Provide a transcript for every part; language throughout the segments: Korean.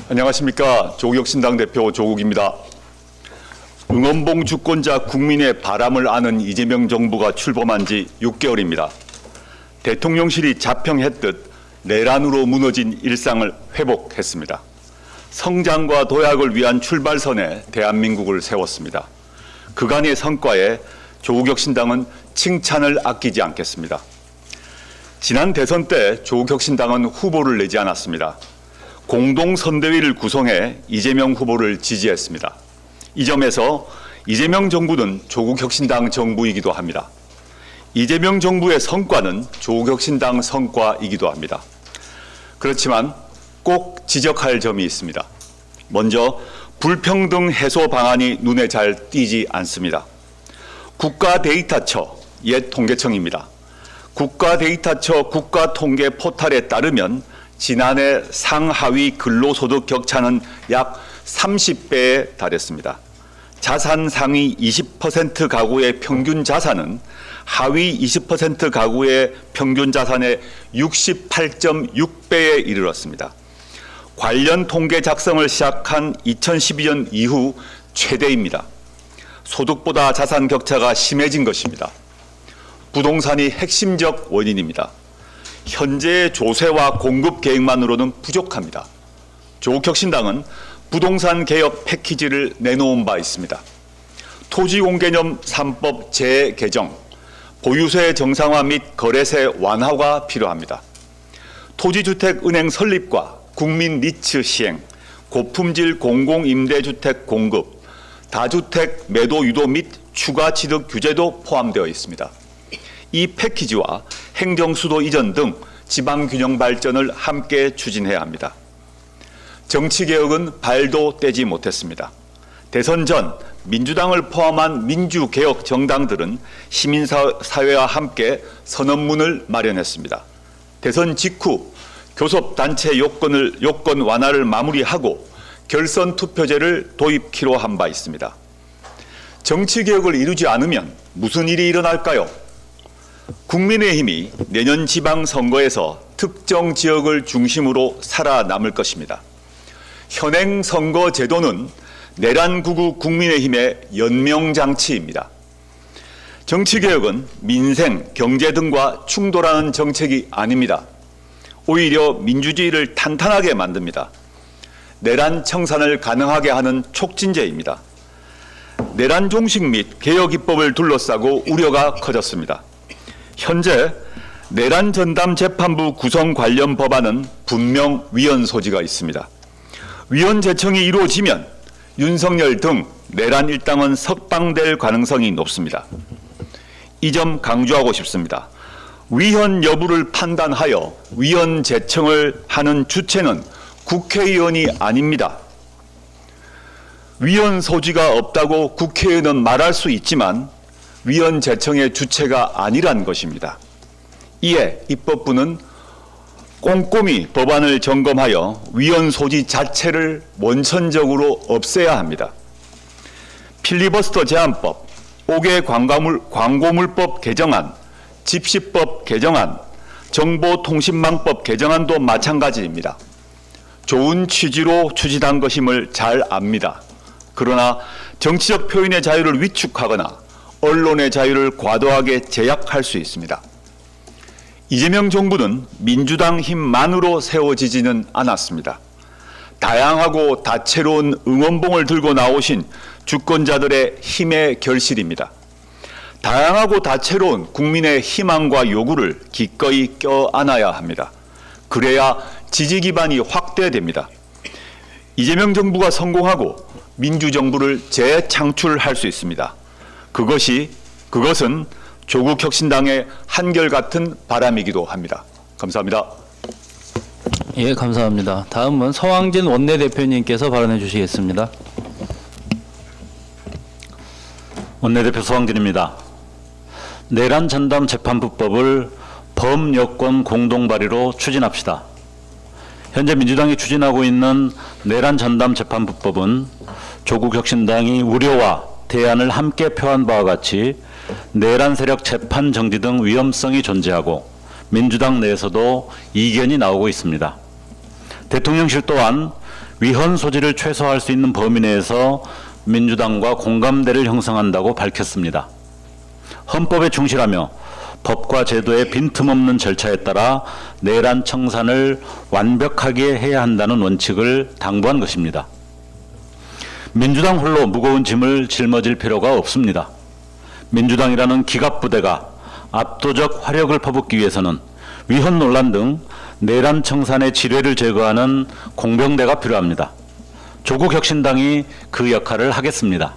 안녕하십니까. 조국혁신당 대표 조국입니다. 응원봉 주권자 국민의 바람을 아는 이재명 정부가 출범한 지 6개월입니다. 대통령실이 자평했듯 내란으로 무너진 일상을 회복했습니다. 성장과 도약을 위한 출발선에 대한민국을 세웠습니다. 그간의 성과에 조국혁신당은 칭찬을 아끼지 않겠습니다. 지난 대선 때 조국혁신당은 후보를 내지 않았습니다. 공동선대위를 구성해 이재명 후보를 지지했습니다. 이 점에서 이재명 정부는 조국혁신당 정부이기도 합니다. 이재명 정부의 성과는 조국혁신당 성과이기도 합니다. 그렇지만 꼭 지적할 점이 있습니다. 먼저 불평등 해소 방안이 눈에 잘 띄지 않습니다. 국가데이터처, 옛 통계청입니다. 국가데이터처 국가통계 포탈에 따르면 지난해 상하위 근로소득 격차는 약 30배에 달했습니다. 자산 상위 20% 가구의 평균 자산은 하위 20% 가구의 평균 자산의 68.6배에 이르렀습니다. 관련 통계 작성을 시작한 2012년 이후 최대입니다. 소득보다 자산 격차가 심해진 것입니다. 부동산이 핵심적 원인입니다. 현재의 조세와 공급 계획만으로는 부족합니다. 조국혁신당은 부동산 개혁 패키지를 내놓은 바 있습니다. 토지공개념 3법 재개정, 보유세 정상화 및 거래세 완화가 필요합니다. 토지주택은행 설립과 국민 니츠 시행, 고품질 공공임대주택 공급, 다주택 매도 유도 및 추가 취득 규제도 포함되어 있습니다. 이 패키지와 행정수도 이전 등 지방균형 발전을 함께 추진해야 합니다. 정치개혁은 발도 떼지 못했습니다. 대선 전 민주당을 포함한 민주개혁 정당들은 시민사회와 함께 선언문을 마련했습니다. 대선 직후 교섭단체 요건 완화를 마무리하고 결선 투표제를 도입키로 한 바 있습니다. 정치개혁을 이루지 않으면 무슨 일이 일어날까요? 국민의힘이 내년 지방선거에서 특정 지역을 중심으로 살아남을 것입니다. 현행 선거제도는 내란구구 국민의힘의 연명장치입니다. 정치개혁은 민생, 경제 등과 충돌하는 정책이 아닙니다. 오히려 민주주의를 탄탄하게 만듭니다. 내란 청산을 가능하게 하는 촉진제입니다. 내란 종식 및 개혁 입법을 둘러싸고 우려가 커졌습니다. 현재 내란 전담 재판부 구성 관련 법안은 분명 위헌 소지가 있습니다. 위헌 제청이 이루어지면 윤석열 등 내란 일당은 석방될 가능성이 높습니다. 이 점 강조하고 싶습니다. 위헌 여부를 판단하여 위헌 제청을 하는 주체는 국회의원이 아닙니다. 위헌 소지가 없다고 국회의원은 말할 수 있지만 위헌 제청의 주체가 아니란 것입니다. 이에 입법부는 꼼꼼히 법안을 점검하여 위헌 소지 자체를 원천적으로 없애야 합니다. 필리버스터 제한법, 5개 광고물법 개정안, 집시법 개정안, 정보통신망법 개정안도 마찬가지입니다. 좋은 취지로 추진한 것임을 잘 압니다. 그러나 정치적 표현의 자유를 위축하거나 언론의 자유를 과도하게 제약할 수 있습니다. 이재명 정부는 민주당 힘만으로 세워지지는 않았습니다. 다양하고 다채로운 응원봉을 들고 나오신 주권자들의 힘의 결실입니다. 다양하고 다채로운 국민의 희망과 요구를 기꺼이 껴안아야 합니다. 그래야 지지 기반이 확대됩니다. 이재명 정부가 성공하고 민주정부를 재창출할 수 있습니다. 그것은 조국혁신당의 한결같은 바람이기도 합니다. 감사합니다. 예, 감사합니다. 다음은 서왕진 원내대표님께서 발언해 주시겠습니다. 원내대표 서왕진입니다. 내란 전담 재판부법을 범여권 공동 발의로 추진합시다. 현재 민주당이 추진하고 있는 내란 전담 재판부법은 조국혁신당이 우려와 대안을 함께 표한 바와 같이 내란 세력 재판 정지 등 위험성이 존재하고 민주당 내에서도 이견이 나오고 있습니다. 대통령실 또한 위헌 소지를 최소화할 수 있는 범위 내에서 민주당과 공감대를 형성한다고 밝혔습니다. 헌법에 충실하며 법과 제도의 빈틈없는 절차에 따라 내란 청산을 완벽하게 해야 한다는 원칙을 당부한 것입니다. 민주당 홀로 무거운 짐을 짊어질 필요가 없습니다. 민주당이라는 기갑부대가 압도적 화력을 퍼붓기 위해서는 위헌 논란 등 내란 청산의 지뢰를 제거하는 공병대가 필요합니다. 조국혁신당이 그 역할을 하겠습니다.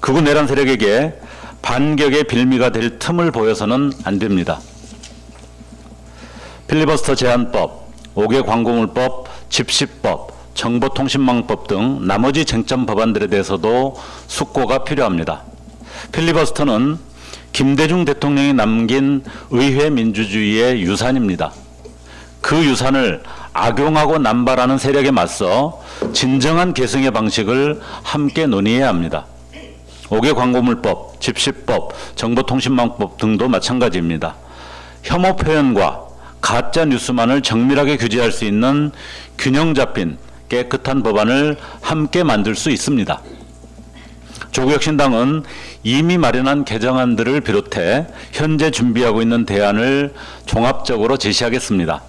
극우 내란 세력에게 반격의 빌미가 될 틈을 보여서는 안 됩니다. 필리버스터 제한법, 5개 광고물법, 집시법, 정보통신망법 등 나머지 쟁점 법안들에 대해서도 숙고가 필요합니다. 필리버스터는 김대중 대통령이 남긴 의회 민주주의의 유산입니다. 그 유산을 악용하고 남발하는 세력에 맞서 진정한 계승의 방식을 함께 논의해야 합니다. 5개 광고물법, 집시법, 정보통신망법 등도 마찬가지입니다. 혐오 표현과 가짜 뉴스만을 정밀하게 규제할 수 있는 균형 잡힌 깨끗한 법안을 함께 만들 수 있습니다. 조국혁신당은 이미 마련한 개정안들을 비롯해 현재 준비하고 있는 대안을 종합적으로 제시하겠습니다.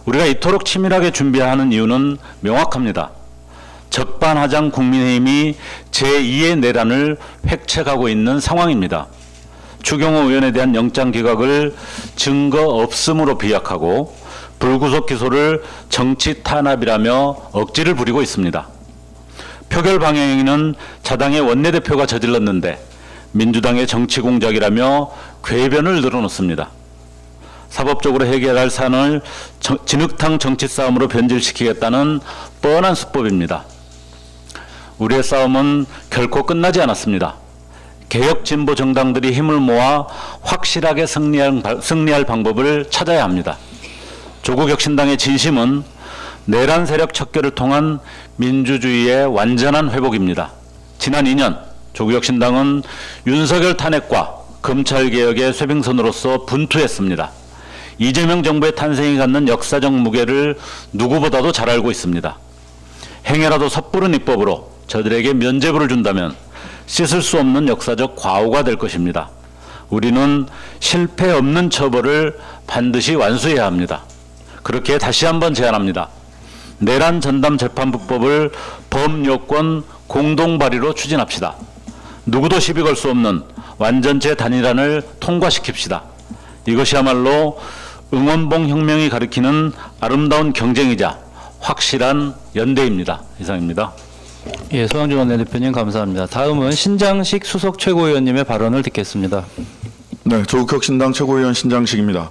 우리가 이토록 치밀하게 준비하는 이유는 명확합니다. 적반하장 국민의힘이 제2의 내란을 획책하고 있는 상황입니다. 추경호 의원에 대한 영장 기각을 증거 없음으로 비약하고 불구속 기소를 정치 탄압이라며 억지를 부리고 있습니다. 표결 방해행위는 자당의 원내대표가 저질렀는데 민주당의 정치 공작이라며 궤변을 늘어놓습니다. 사법적으로 해결할 사안을 진흙탕 정치 싸움으로 변질시키겠다는 뻔한 수법입니다. 우리의 싸움은 결코 끝나지 않았습니다. 개혁 진보 정당들이 힘을 모아 확실하게 승리할 방법을 찾아야 합니다. 조국혁신당의 진심은 내란 세력 척결을 통한 민주주의의 완전한 회복입니다. 지난 2년 조국혁신당은 윤석열 탄핵과 검찰개혁의 쇄병선으로서 분투했습니다. 이재명 정부의 탄생이 갖는 역사적 무게를 누구보다도 잘 알고 있습니다. 행여라도 섣부른 입법으로 저들에게 면죄부를 준다면 씻을 수 없는 역사적 과오가 될 것입니다. 우리는 실패 없는 처벌을 반드시 완수해야 합니다. 그렇게 다시 한번 제안합니다. 내란 전담 재판부법을 범여권 공동 발의로 추진합시다. 누구도 시비 걸 수 없는 완전체 단일안을 통과시킵시다. 이것이야말로 응원봉 혁명이 가리키는 아름다운 경쟁이자 확실한 연대입니다. 이상입니다. 예, 서강준 원내대표님 감사합니다. 다음은 신장식 수석 최고위원님의 발언을 듣겠습니다. 네, 조국혁신당 최고위원 신장식입니다.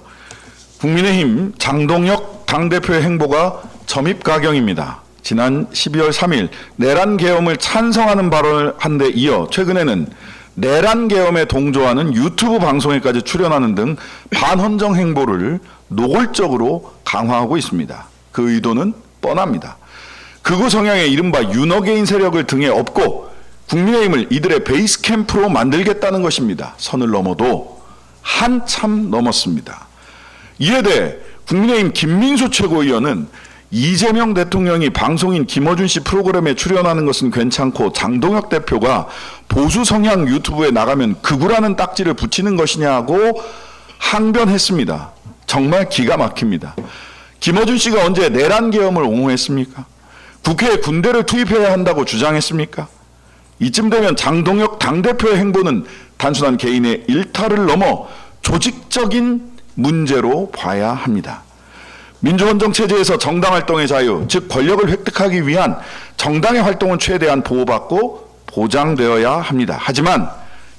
국민의힘 장동혁 당대표의 행보가 점입가경입니다. 지난 12월 3일 내란 계엄을 찬성하는 발언을 한 데 이어 최근에는 내란 계엄에 동조하는 유튜브 방송에까지 출연하는 등 반헌정 행보를 노골적으로 강화하고 있습니다. 그 의도는 뻔합니다. 극우 성향의 이른바 윤어게인 세력을 등에 업고 국민의힘을 이들의 베이스 캠프로 만들겠다는 것입니다. 선을 넘어도 한참 넘었습니다. 이에 대해 국민의힘 김민수 최고위원은 이재명 대통령이 방송인 김어준 씨 프로그램에 출연하는 것은 괜찮고 장동혁 대표가 보수 성향 유튜브에 나가면 극우라는 딱지를 붙이는 것이냐고 항변했습니다. 정말 기가 막힙니다. 김어준 씨가 언제 내란 계엄을 옹호했습니까? 국회에 군대를 투입해야 한다고 주장했습니까? 이쯤 되면 장동혁 당대표의 행보는 단순한 개인의 일탈을 넘어 조직적인 문제로 봐야 합니다. 민주헌정 체제에서 정당 활동의 자유, 즉 권력을 획득하기 위한 정당의 활동은 최대한 보호받고 보장되어야 합니다. 하지만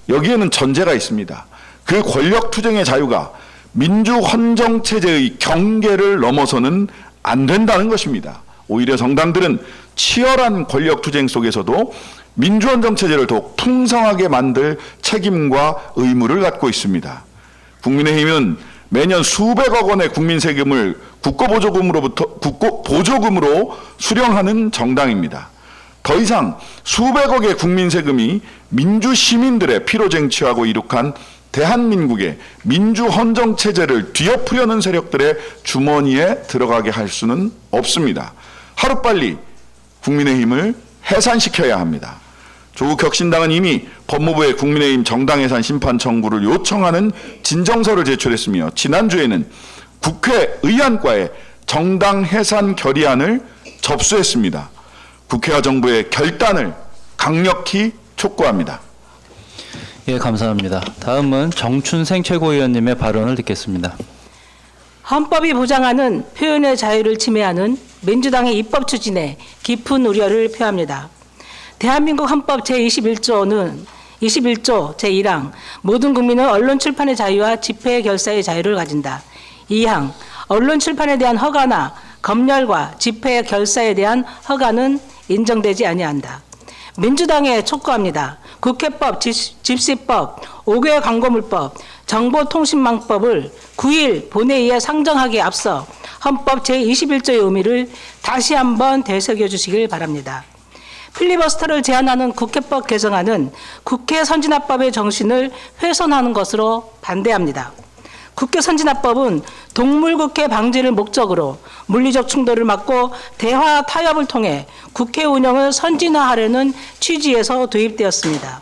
여기에는 전제가 있습니다. 그 권력 투쟁의 자유가 민주헌정 체제의 경계를 넘어서는 안 된다는 것입니다. 오히려 정당들은 치열한 권력 투쟁 속에서도 민주헌정 체제를 더욱 풍성하게 만들 책임과 의무를 갖고 있습니다. 국민의힘은 매년 수백억 원의 국민 세금을 국고보조금으로 수령하는 정당입니다. 더 이상 수백억의 국민 세금이 민주시민들의 피로 쟁취하고 이룩한 대한민국의 민주헌정 체제를 뒤엎으려는 세력들의 주머니에 들어가게 할 수는 없습니다. 하루빨리 국민의힘을 해산시켜야 합니다. 조국 혁신당은 이미 법무부에 국민의힘 정당해산 심판 청구를 요청하는 진정서를 제출했으며 지난주에는 국회의안과에 정당해산 결의안을 접수했습니다. 국회와 정부의 결단을 강력히 촉구합니다. 예, 감사합니다. 다음은 정춘생 최고위원님의 발언을 듣겠습니다. 헌법이 보장하는 표현의 자유를 침해하는 민주당의 입법 추진에 깊은 우려를 표합니다. 대한민국 헌법 제21조는 21조 제1항 모든 국민은 언론 출판의 자유와 집회 결사의 자유를 가진다. 2항 언론 출판에 대한 허가나 검열과 집회 결사에 대한 허가는 인정되지 아니한다. 민주당에 촉구합니다. 국회법, 집시법, 5개 광고물법, 정보통신망법을 9일 본회의에 상정하기에 앞서 헌법 제21조의 의미를 다시 한번 되새겨 주시길 바랍니다. 필리버스터를 제한하는 국회법 개정안은 국회 선진화법의 정신을 훼손하는 것으로 반대합니다. 국회 선진화법은 동물국회 방지를 목적으로 물리적 충돌을 막고 대화 타협을 통해 국회 운영을 선진화하려는 취지에서 도입되었습니다.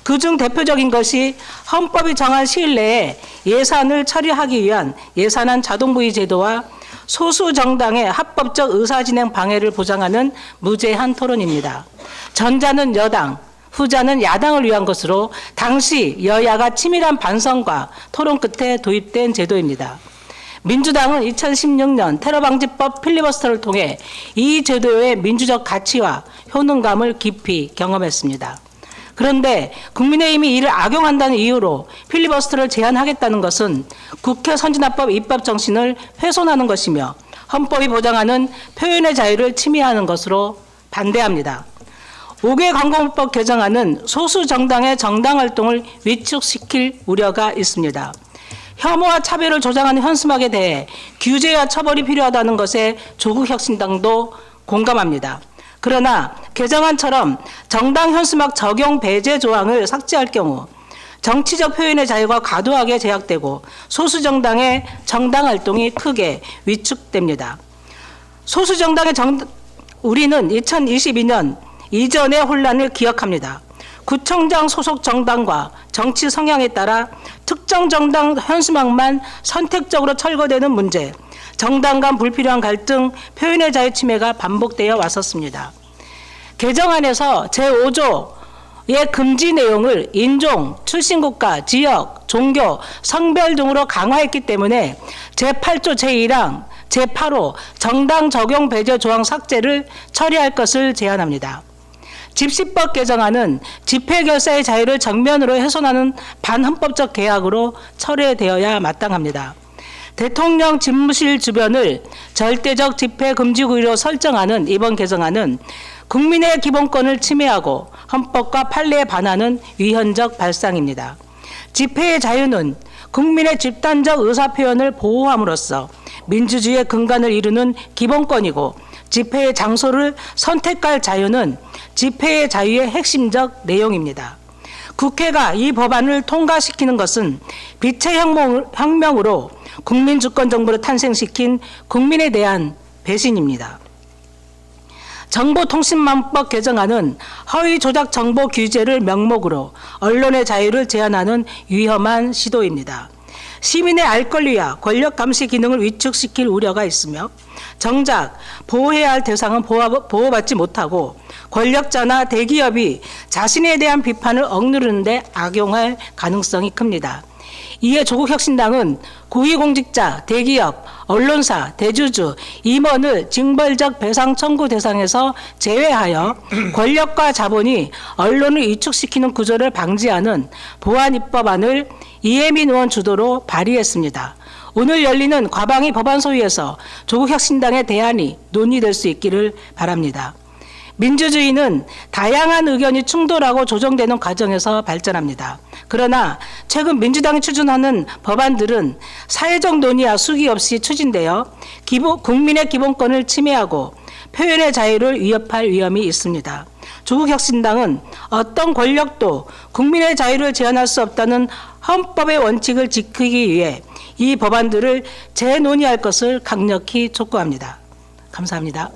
그중 대표적인 것이 헌법이 정한 시일 내에 예산을 처리하기 위한 예산안 자동부의 제도와 소수 정당의 합법적 의사진행 방해를 보장하는 무제한 토론입니다. 전자는 여당, 후자는 야당을 위한 것으로 당시 여야가 치밀한 반성과 토론 끝에 도입된 제도입니다. 민주당은 2016년 테러방지법 필리버스터를 통해 이 제도의 민주적 가치와 효능감을 깊이 경험했습니다. 그런데 국민의힘이 이를 악용한다는 이유로 필리버스터를 제한하겠다는 것은 국회 선진화법 입법 정신을 훼손하는 것이며 헌법이 보장하는 표현의 자유를 침해하는 것으로 반대합니다. 5개 광고물법 개정안은 소수 정당의 정당 활동을 위축시킬 우려가 있습니다. 혐오와 차별을 조장하는 현수막에 대해 규제와 처벌이 필요하다는 것에 조국혁신당도 공감합니다. 그러나 개정안처럼 정당 현수막 적용 배제 조항을 삭제할 경우 정치적 표현의 자유가 과도하게 제약되고 소수 정당의 정당 활동이 크게 위축됩니다. 소수 정당의 우리는 2022년 이전의 혼란을 기억합니다. 구청장 소속 정당과 정치 성향에 따라 특정 정당 현수막만 선택적으로 철거되는 문제, 정당 간 불필요한 갈등, 표현의 자유 침해가 반복되어 왔었습니다. 개정안에서 제5조의 금지 내용을 인종, 출신국가, 지역, 종교, 성별 등으로 강화했기 때문에 제8조 제1항, 제8호 정당 적용 배제 조항 삭제를 처리할 것을 제안합니다. 집시법 개정안은 집회 결사의 자유를 정면으로 훼손하는 반헌법적 계약으로 철회되어야 마땅합니다. 대통령 집무실 주변을 절대적 집회 금지구역으로 설정하는 이번 개정안은 국민의 기본권을 침해하고 헌법과 판례에 반하는 위헌적 발상입니다. 집회의 자유는 국민의 집단적 의사표현을 보호함으로써 민주주의의 근간을 이루는 기본권이고 집회의 장소를 선택할 자유는 집회의 자유의 핵심적 내용입니다. 국회가 이 법안을 통과시키는 것은 빛의 혁명으로 국민주권정부를 탄생시킨 국민에 대한 배신입니다. 정보통신망법 개정안은 허위 조작 정보 규제를 명목으로 언론의 자유를 제한하는 위험한 시도입니다. 시민의 알 권리와 권력 감시 기능을 위축시킬 우려가 있으며 정작 보호해야 할 대상은 보호받지 못하고 권력자나 대기업이 자신에 대한 비판을 억누르는 데 악용할 가능성이 큽니다. 이에 조국혁신당은 고위공직자, 대기업, 언론사, 대주주, 임원을 징벌적 배상 청구 대상에서 제외하여 권력과 자본이 언론을 위축시키는 구조를 방지하는 보완 입법안을 이혜민 의원 주도로 발의했습니다. 오늘 열리는 과방위 법안 소위에서 조국혁신당의 대안이 논의될 수 있기를 바랍니다. 민주주의는 다양한 의견이 충돌하고 조정되는 과정에서 발전합니다. 그러나 최근 민주당이 추진하는 법안들은 사회적 논의와 수기 없이 추진되어 국민의 기본권을 침해하고 표현의 자유를 위협할 위험이 있습니다. 조국혁신당은 어떤 권력도 국민의 자유를 제한할 수 없다는 헌법의 원칙을 지키기 위해 이 법안들을 재논의할 것을 강력히 촉구합니다. 감사합니다.